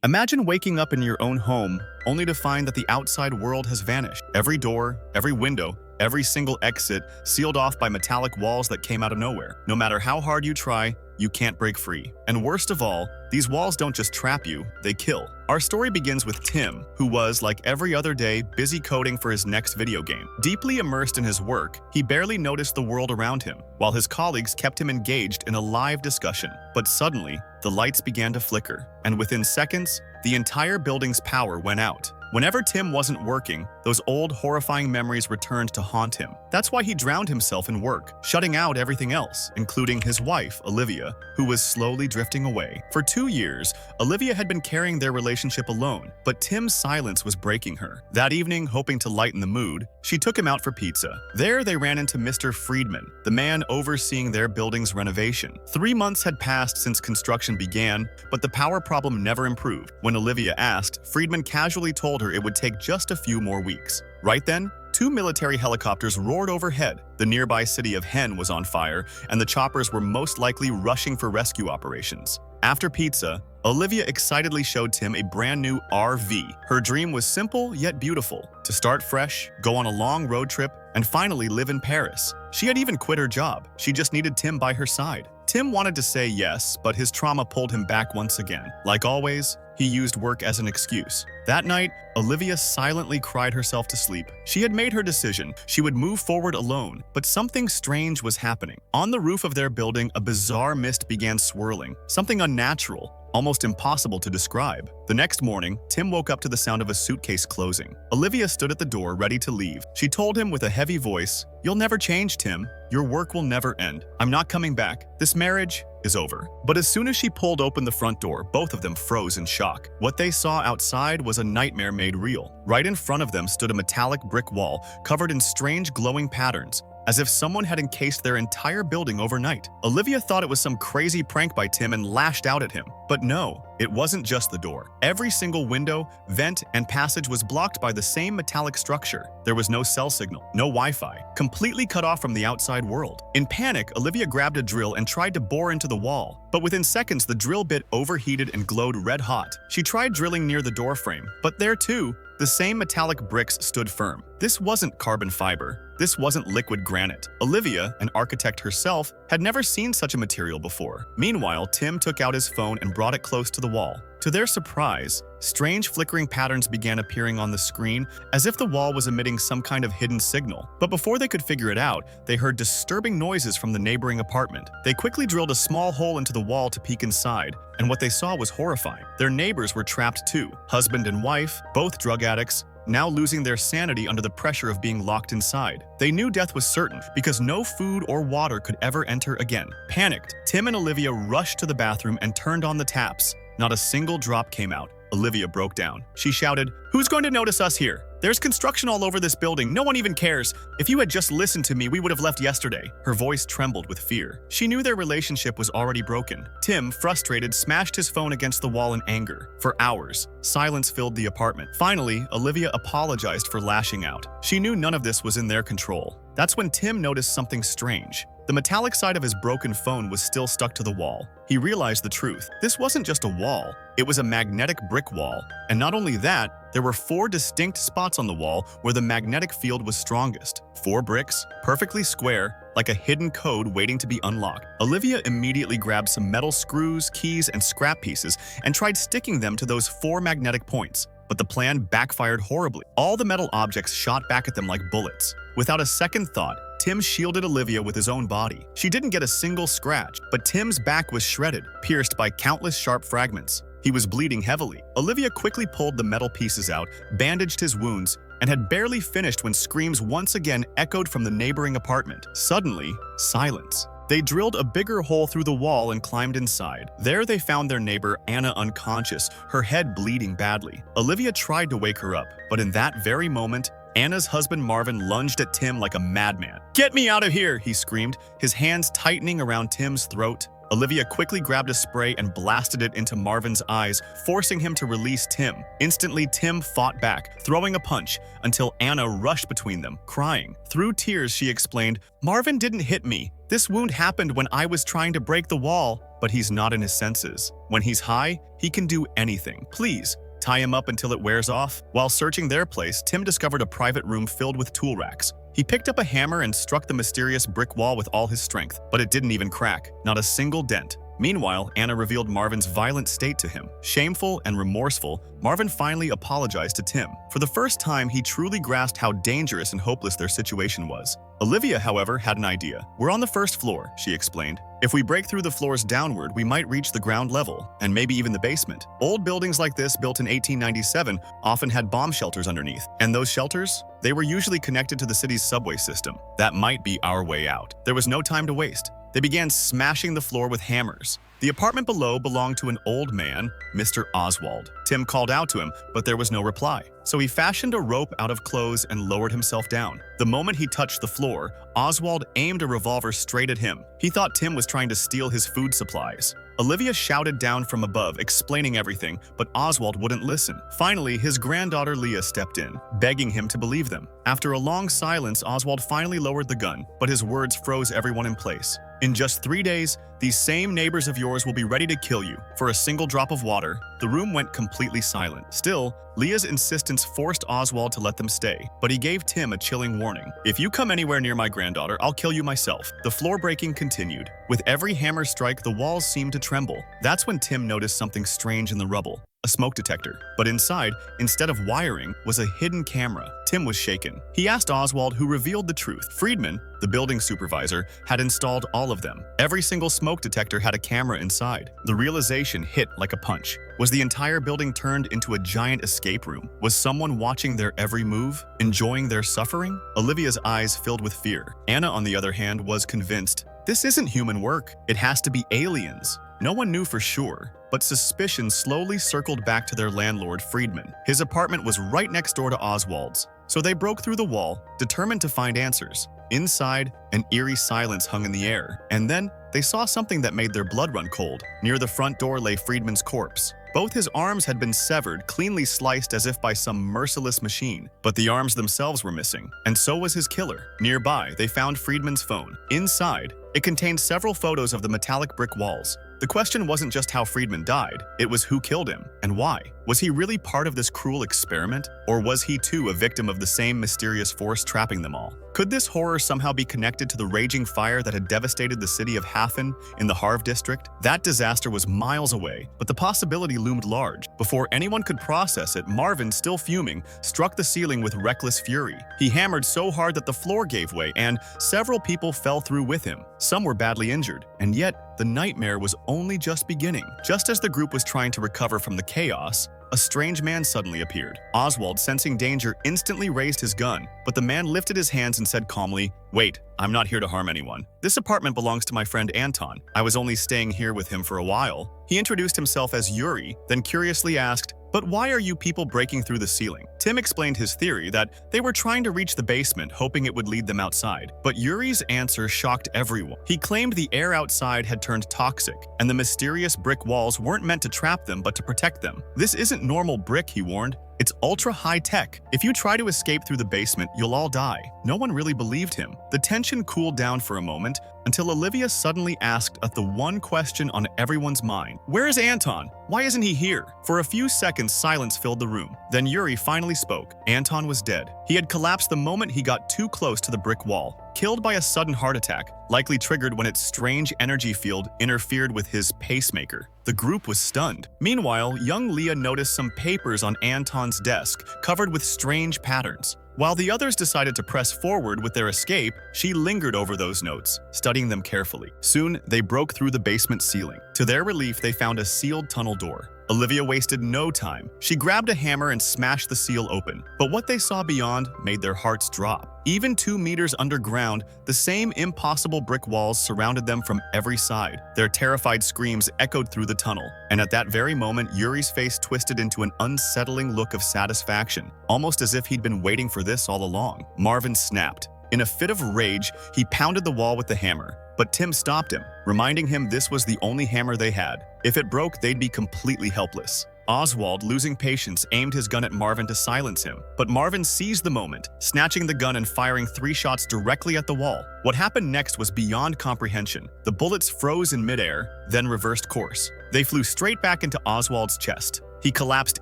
Imagine waking up in your own home only to find that the outside world has vanished. Every door, every window, every single exit sealed off by metallic walls that came out of nowhere. No matter how hard you try, you can't break free. And worst of all, these walls don't just trap you, they kill. Our story begins with Tim, who was, like every other day, busy coding for his next video game. Deeply immersed in his work, he barely noticed the world around him, while his colleagues kept him engaged in a live discussion. But suddenly, the lights began to flicker, and within seconds, the entire building's power went out. Whenever Tim wasn't working, those old, horrifying memories returned to haunt him. That's why he drowned himself in work, shutting out everything else, including his wife, Olivia, who was slowly drifting away. For 2 years, Olivia had been carrying their relationship alone, but Tim's silence was breaking her. That evening, hoping to lighten the mood, she took him out for pizza. There, they ran into Mr. Friedman, the man overseeing their building's renovation. 3 months had passed since construction began, but the power problem never improved. When Olivia asked, Friedman casually told her it would take just a few more weeks. Right then, 2 military helicopters roared overhead. The nearby city of Hen was on fire, and the choppers were most likely rushing for rescue operations. After pizza, Olivia excitedly showed Tim a brand new RV. Her dream was simple yet beautiful: to start fresh, go on a long road trip, and finally live in Paris. She had even quit her job. She just needed Tim by her side. Tim wanted to say yes, but his trauma pulled him back once again. Like always, he used work as an excuse. That night, Olivia silently cried herself to sleep. She had made her decision. She would move forward alone, but something strange was happening. On the roof of their building, a bizarre mist began swirling, something unnatural, almost impossible to describe. The next morning, Tim woke up to the sound of a suitcase closing. Olivia stood at the door, ready to leave. She told him with a heavy voice, "You'll never change, Tim. Your work will never end. I'm not coming back. This marriage is over." But as soon as she pulled open the front door, both of them froze in shock. What they saw outside was a nightmare made real. Right in front of them stood a metallic brick wall covered in strange glowing patterns, as if someone had encased their entire building overnight. Olivia thought it was some crazy prank by Tim and lashed out at him. But no, it wasn't just the door. Every single window, vent, and passage was blocked by the same metallic structure. There was no cell signal, no Wi-Fi, completely cut off from the outside world. In panic, Olivia grabbed a drill and tried to bore into the wall. But within seconds, the drill bit overheated and glowed red hot. She tried drilling near the door frame, but there too, the same metallic bricks stood firm. This wasn't carbon fiber. This wasn't liquid granite. Olivia, an architect herself, had never seen such a material before. Meanwhile, Tim took out his phone and brought it close to the wall. To their surprise, strange flickering patterns began appearing on the screen, as if the wall was emitting some kind of hidden signal. But before they could figure it out, they heard disturbing noises from the neighboring apartment. They quickly drilled a small hole into the wall to peek inside, and what they saw was horrifying. Their neighbors were trapped too. Husband and wife, both drug addicts, now losing their sanity under the pressure of being locked inside. They knew death was certain because no food or water could ever enter again. Panicked, Tim and Olivia rushed to the bathroom and turned on the taps. Not a single drop came out. Olivia broke down. She shouted, "Who's going to notice us here? There's construction all over this building. No one even cares. If you had just listened to me, we would have left yesterday." Her voice trembled with fear. She knew their relationship was already broken. Tim, frustrated, smashed his phone against the wall in anger. For hours, silence filled the apartment. Finally, Olivia apologized for lashing out. She knew none of this was in their control. That's when Tim noticed something strange. The metallic side of his broken phone was still stuck to the wall. He realized the truth. This wasn't just a wall. It was a magnetic brick wall. And not only that, there were 4 distinct spots on the wall where the magnetic field was strongest. 4 bricks, perfectly square, like a hidden code waiting to be unlocked. Olivia immediately grabbed some metal screws, keys, and scrap pieces and tried sticking them to those 4 magnetic points. But the plan backfired horribly. All the metal objects shot back at them like bullets. Without a second thought, Tim shielded Olivia with his own body. She didn't get a single scratch, but Tim's back was shredded, pierced by countless sharp fragments. He was bleeding heavily. Olivia quickly pulled the metal pieces out, bandaged his wounds, and had barely finished when screams once again echoed from the neighboring apartment. Suddenly, silence. They drilled a bigger hole through the wall and climbed inside. There they found their neighbor Anna unconscious, her head bleeding badly. Olivia tried to wake her up, but in that very moment, Anna's husband Marvin lunged at Tim like a madman. "Get me out of here!" he screamed, his hands tightening around Tim's throat. Olivia quickly grabbed a spray and blasted it into Marvin's eyes, forcing him to release Tim. Instantly, Tim fought back, throwing a punch, until Anna rushed between them, crying. Through tears, she explained, "Marvin didn't hit me. This wound happened when I was trying to break the wall." but he's not in his senses. When he's high, he can do anything. Please, tie him up until it wears off. While searching their place, Tim discovered a private room filled with tool racks. He picked up a hammer and struck the mysterious brick wall with all his strength, but it didn't even crack, not a single dent. Meanwhile, Anna revealed Marvin's violent state to him. Shameful and remorseful, Marvin finally apologized to Tim. For the first time, he truly grasped how dangerous and hopeless their situation was. Olivia, however, had an idea. "We're on the first floor," she explained. "If we break through the floors downward, we might reach the ground level, and maybe even the basement. Old buildings like this, built in 1897, often had bomb shelters underneath. And those shelters? They were usually connected to the city's subway system. That might be our way out." There was no time to waste. They began smashing the floor with hammers. The apartment below belonged to an old man, Mr. Oswald. Tim called out to him, but there was no reply. So he fashioned a rope out of clothes and lowered himself down. The moment he touched the floor, Oswald aimed a revolver straight at him. He thought Tim was trying to steal his food supplies. Olivia shouted down from above, explaining everything, but Oswald wouldn't listen. Finally, his granddaughter Leah stepped in, begging him to believe them. After a long silence, Oswald finally lowered the gun, but his words froze everyone in place. "In just 3 days, these same neighbors of yours will be ready to kill you for a single drop of water." The room went completely silent. Still, Leah's insistence forced Oswald to let them stay, but he gave Tim a chilling warning. "If you come anywhere near my granddaughter, I'll kill you myself." The floor breaking continued. With every hammer strike, the walls seemed to tremble. That's when Tim noticed something strange in the rubble. A smoke detector. But inside, instead of wiring, was a hidden camera. Tim was shaken. He asked Oswald, who revealed the truth. Friedman, the building supervisor, had installed all of them. Every single smoke detector had a camera inside. The realization hit like a punch. Was the entire building turned into a giant escape room? Was someone watching their every move, enjoying their suffering? Olivia's eyes filled with fear. Anna, on the other hand, was convinced. This isn't human work. It has to be aliens. No one knew for sure, but suspicion slowly circled back to their landlord, Friedman. His apartment was right next door to Oswald's, so they broke through the wall, determined to find answers. Inside, an eerie silence hung in the air, and then they saw something that made their blood run cold. Near the front door lay Friedman's corpse. Both his arms had been severed, cleanly sliced as if by some merciless machine. But the arms themselves were missing, and so was his killer. Nearby, they found Friedman's phone. Inside, it contained several photos of the metallic brick walls. The question wasn't just how Friedman died, it was who killed him and why. Was he really part of this cruel experiment? Or was he too a victim of the same mysterious force trapping them all? Could this horror somehow be connected to the raging fire that had devastated the city of Hafen in the Harv district? That disaster was miles away, but the possibility loomed large. Before anyone could process it, Marvin, still fuming, struck the ceiling with reckless fury. He hammered so hard that the floor gave way, and several people fell through with him. Some were badly injured, and yet the nightmare was only just beginning. Just as the group was trying to recover from the chaos, a strange man suddenly appeared. Oswald, sensing danger, instantly raised his gun, but the man lifted his hands and said calmly, "Wait, I'm not here to harm anyone. This apartment belongs to my friend Anton. I was only staying here with him for a while." He introduced himself as Yuri, then curiously asked, "But why are you people breaking through the ceiling?" Tim explained his theory that they were trying to reach the basement, hoping it would lead them outside. But Yuri's answer shocked everyone. He claimed the air outside had turned toxic, and the mysterious brick walls weren't meant to trap them but to protect them. "This isn't normal brick," he warned. "It's ultra high tech. If you try to escape through the basement, you'll all die." No one really believed him. The tension cooled down for a moment until Olivia suddenly asked at the one question on everyone's mind. "Where is Anton? Why isn't he here?" For a few seconds, silence filled the room. Then Yuri finally spoke. Anton was dead. He had collapsed the moment he got too close to the brick wall, killed by a sudden heart attack, likely triggered when its strange energy field interfered with his pacemaker. The group was stunned. Meanwhile, young Leah noticed some papers on Anton's desk, covered with strange patterns. While the others decided to press forward with their escape, she lingered over those notes, studying them carefully. Soon, they broke through the basement ceiling. To their relief, they found a sealed tunnel door. Olivia wasted no time. She grabbed a hammer and smashed the seal open. But what they saw beyond made their hearts drop. Even 2 meters underground, the same impossible brick walls surrounded them from every side. Their terrified screams echoed through the tunnel. And at that very moment, Yuri's face twisted into an unsettling look of satisfaction, almost as if he'd been waiting for this all along. Marvin snapped. In a fit of rage, he pounded the wall with the hammer. But Tim stopped him, reminding him this was the only hammer they had. If it broke, they'd be completely helpless. Oswald, losing patience, aimed his gun at Marvin to silence him, but Marvin seized the moment, snatching the gun and firing 3 shots directly at the wall. What happened next was beyond comprehension. The bullets froze in midair, then reversed course. They flew straight back into Oswald's chest. He collapsed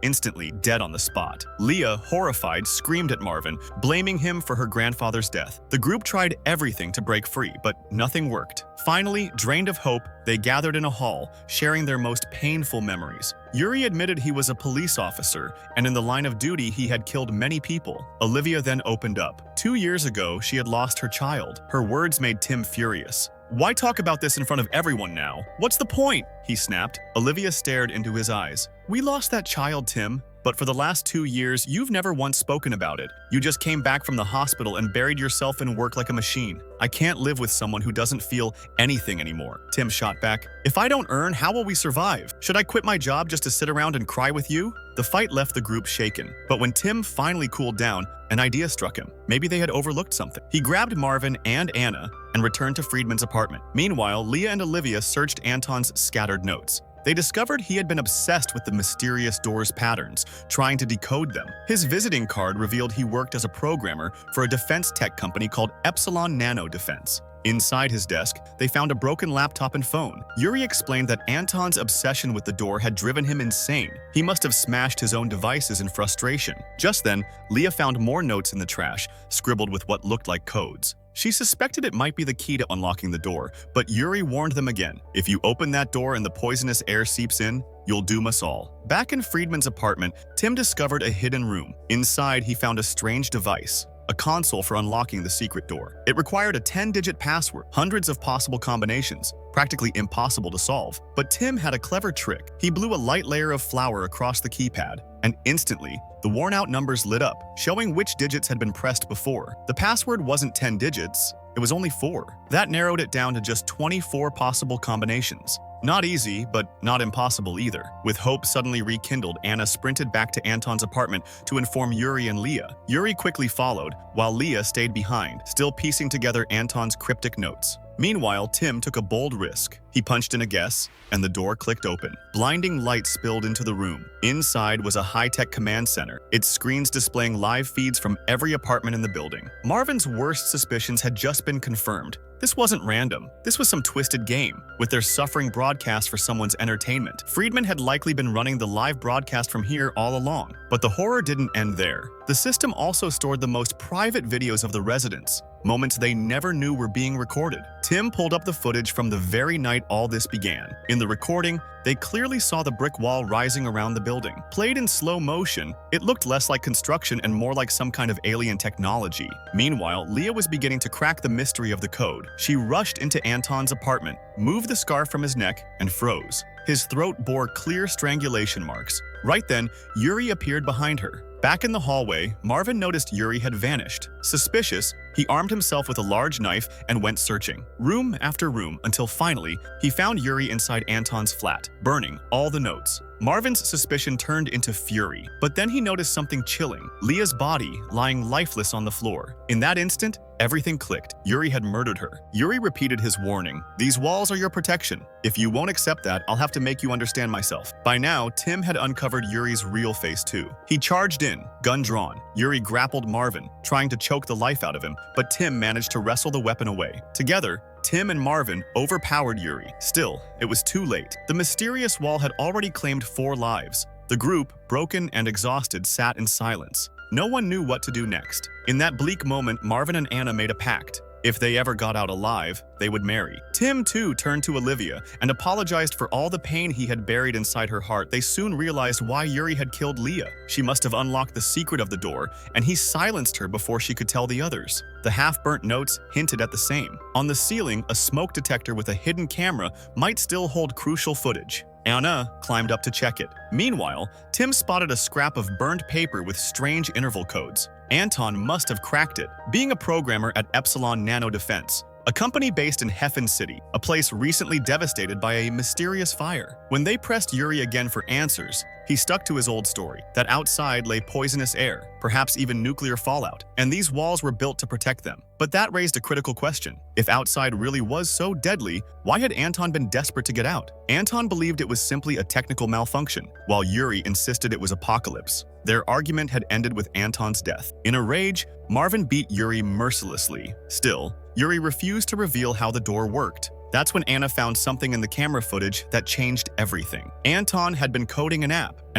instantly, dead on the spot. Leah, horrified, screamed at Marvin, blaming him for her grandfather's death. The group tried everything to break free, but nothing worked. Finally, drained of hope, they gathered in a hall, sharing their most painful memories. Yuri admitted he was a police officer, and in the line of duty he had killed many people. Olivia then opened up. 2 years ago, she had lost her child. Her words made Tim furious. "Why talk about this in front of everyone now? What's the point?" he snapped. Olivia stared into his eyes. "We lost that child, Tim. But for the last 2 years, you've never once spoken about it. You just came back from the hospital and buried yourself in work like a machine. I can't live with someone who doesn't feel anything anymore." Tim shot back. "If I don't earn, how will we survive? Should I quit my job just to sit around and cry with you?" The fight left the group shaken. But when Tim finally cooled down, an idea struck him. Maybe they had overlooked something. He grabbed Marvin and Anna and returned to Friedman's apartment. Meanwhile, Leah and Olivia searched Anton's scattered notes. They discovered he had been obsessed with the mysterious door's patterns, trying to decode them. His visiting card revealed he worked as a programmer for a defense tech company called Epsilon Nano Defense. Inside his desk, they found a broken laptop and phone. Yuri explained that Anton's obsession with the door had driven him insane. He must have smashed his own devices in frustration. Just then, Leah found more notes in the trash, scribbled with what looked like codes. She suspected it might be the key to unlocking the door, but Yuri warned them again. "If you open that door and the poisonous air seeps in, you'll doom us all." Back in Friedman's apartment, Tim discovered a hidden room. Inside, he found a strange device. A console for unlocking the secret door. It required a 10-digit password, hundreds of possible combinations, practically impossible to solve. But Tim had a clever trick. He blew a light layer of flour across the keypad, and instantly, the worn-out numbers lit up, showing which digits had been pressed before. The password wasn't 10 digits, it was only 4. That narrowed it down to just 24 possible combinations. Not easy, but not impossible either. With hope suddenly rekindled, Anna sprinted back to Anton's apartment to inform Yuri and Leah. Yuri quickly followed, while Leah stayed behind, still piecing together Anton's cryptic notes. Meanwhile, Tim took a bold risk. He punched in a guess, and the door clicked open. Blinding light spilled into the room. Inside was a high-tech command center, its screens displaying live feeds from every apartment in the building. Marvin's worst suspicions had just been confirmed. This wasn't random. This was some twisted game, with their suffering broadcast for someone's entertainment. Friedman had likely been running the live broadcast from here all along. But the horror didn't end there. The system also stored the most private videos of the residents, moments they never knew were being recorded. Tim pulled up the footage from the very night all this began. In the recording, they clearly saw the brick wall rising around the building. Played in slow motion, it looked less like construction and more like some kind of alien technology. Meanwhile, Leah was beginning to crack the mystery of the code. She rushed into Anton's apartment, moved the scarf from his neck, and froze. His throat bore clear strangulation marks. Right then, Yuri appeared behind her. Back in the hallway, Marvin noticed Yuri had vanished. Suspicious, he armed himself with a large knife and went searching, room after room, until finally, he found Yuri inside Anton's flat, burning all the notes. Marvin's suspicion turned into fury, but then he noticed something chilling, Leah's body lying lifeless on the floor. In that instant, everything clicked. Yuri had murdered her. Yuri repeated his warning. "These walls are your protection. If you won't accept that, I'll have to make you understand myself." By now, Tim had uncovered Yuri's real face too. He charged in, gun drawn. Yuri grappled Marvin, trying to choke the life out of him, but Tim managed to wrestle the weapon away. Together, Tim and Marvin overpowered Yuri. Still, it was too late. The mysterious wall had already claimed 4 lives. The group, broken and exhausted, sat in silence. No one knew what to do next. In that bleak moment, Marvin and Anna made a pact. If they ever got out alive, they would marry. Tim, too, turned to Olivia and apologized for all the pain he had buried inside her heart. They soon realized why Yuri had killed Leah. She must have unlocked the secret of the door, and he silenced her before she could tell the others. The half-burnt notes hinted at the same. On the ceiling, a smoke detector with a hidden camera might still hold crucial footage. Anna climbed up to check it. Meanwhile, Tim spotted a scrap of burned paper with strange interval codes. Anton must have cracked it, being a programmer at Epsilon Nano Defense, a company based in Heffen City, a place recently devastated by a mysterious fire. When they pressed Yuri again for answers, he stuck to his old story, that outside lay poisonous air, perhaps even nuclear fallout, and these walls were built to protect them. But that raised a critical question. If outside really was so deadly, why had Anton been desperate to get out? Anton believed it was simply a technical malfunction, while Yuri insisted it was apocalypse. Their argument had ended with Anton's death. In a rage, Marvin beat Yuri mercilessly. Still, Yuri refused to reveal how the door worked. That's when Anna found something in the camera footage that changed everything. Anton had been coding an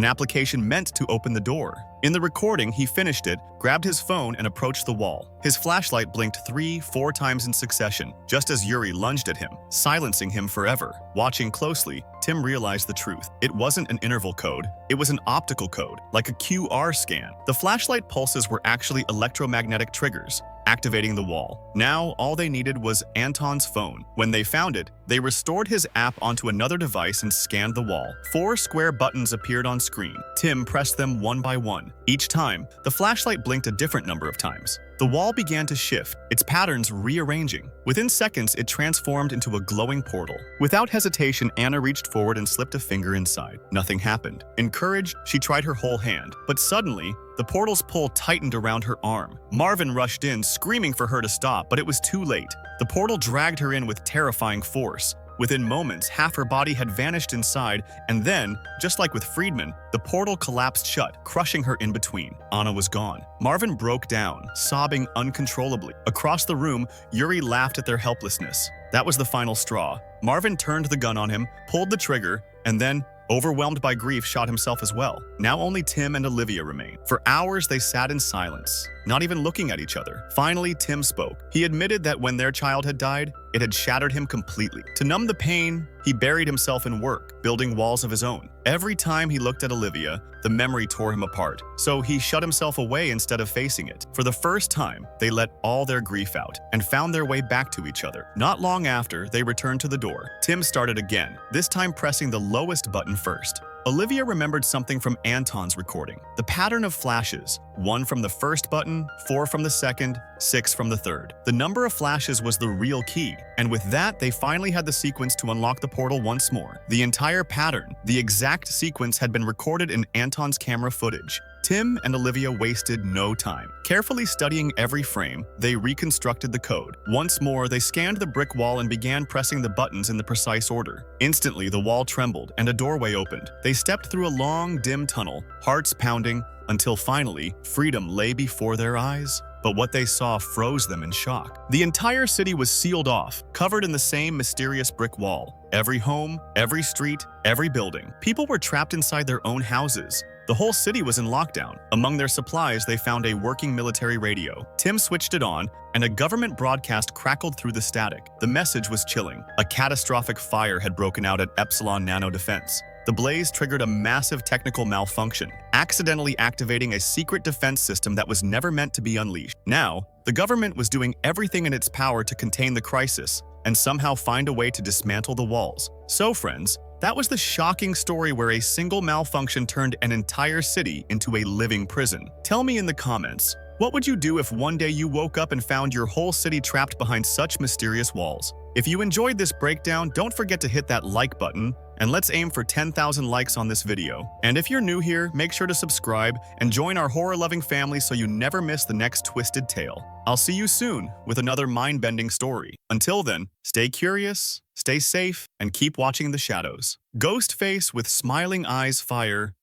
application meant to open the door. In the recording, he finished it, grabbed his phone, and approached the wall. His flashlight blinked 3-4 times in succession, just as Yuri lunged at him, silencing him forever. Watching closely, Tim realized the truth. It wasn't an interval code, it was an optical code, like a QR scan. The flashlight pulses were actually electromagnetic triggers, activating the wall. Now, all they needed was Anton's phone. When they found it, they restored his app onto another device and scanned the wall. 4 square buttons appeared on screen. Tim pressed them one by one. Each time, the flashlight blinked a different number of times. The wall began to shift, its patterns rearranging. Within seconds, it transformed into a glowing portal. Without hesitation, Anna reached forward and slipped a finger inside. Nothing happened. Encouraged, she tried her whole hand. But suddenly, the portal's pull tightened around her arm. Marvin rushed in, screaming for her to stop, but it was too late. The portal dragged her in with terrifying force. Within moments, half her body had vanished inside, and then, just like with Friedman, the portal collapsed shut, crushing her in between. Anna was gone. Marvin broke down, sobbing uncontrollably. Across the room, Yuri laughed at their helplessness. That was the final straw. Marvin turned the gun on him, pulled the trigger, and then, overwhelmed by grief, shot himself as well. Now only Tim and Olivia remained. For hours, they sat in silence, not even looking at each other. Finally, Tim spoke. He admitted that when their child had died, it had shattered him completely. To numb the pain, he buried himself in work, building walls of his own. Every time he looked at Olivia, the memory tore him apart. So he shut himself away instead of facing it. For the first time, they let all their grief out and found their way back to each other. Not long after, they returned to the door. Tim started again, this time pressing the lowest button first. Olivia remembered something from Anton's recording. The pattern of flashes, 1 from the first button, 4 from the second, 6 from the third. The number of flashes was the real key, and with that, they finally had the sequence to unlock the portal once more. The entire pattern, the exact sequence, had been recorded in Anton's camera footage. Tim and Olivia wasted no time. Carefully studying every frame, they reconstructed the code. Once more, they scanned the brick wall and began pressing the buttons in the precise order. Instantly, the wall trembled and a doorway opened. They stepped through a long, dim tunnel, hearts pounding, until finally, freedom lay before their eyes. But what they saw froze them in shock. The entire city was sealed off, covered in the same mysterious brick wall. Every home, every street, every building. People were trapped inside their own houses. The whole city was in lockdown. Among their supplies, they found a working military radio. Tim switched it on, and a government broadcast crackled through the static. The message was chilling. A catastrophic fire had broken out at Epsilon Nano Defense. The blaze triggered a massive technical malfunction, accidentally activating a secret defense system that was never meant to be unleashed. Now, the government was doing everything in its power to contain the crisis and somehow find a way to dismantle the walls. So, friends, that was the shocking story where a single malfunction turned an entire city into a living prison. Tell me in the comments, what would you do if one day you woke up and found your whole city trapped behind such mysterious walls? If you enjoyed this breakdown, don't forget to hit that like button, and let's aim for 10,000 likes on this video. And if you're new here, make sure to subscribe and join our horror-loving family so you never miss the next twisted tale. I'll see you soon with another mind-bending story. Until then, stay curious, stay safe, and keep watching the shadows. Ghostface with smiling eyes fire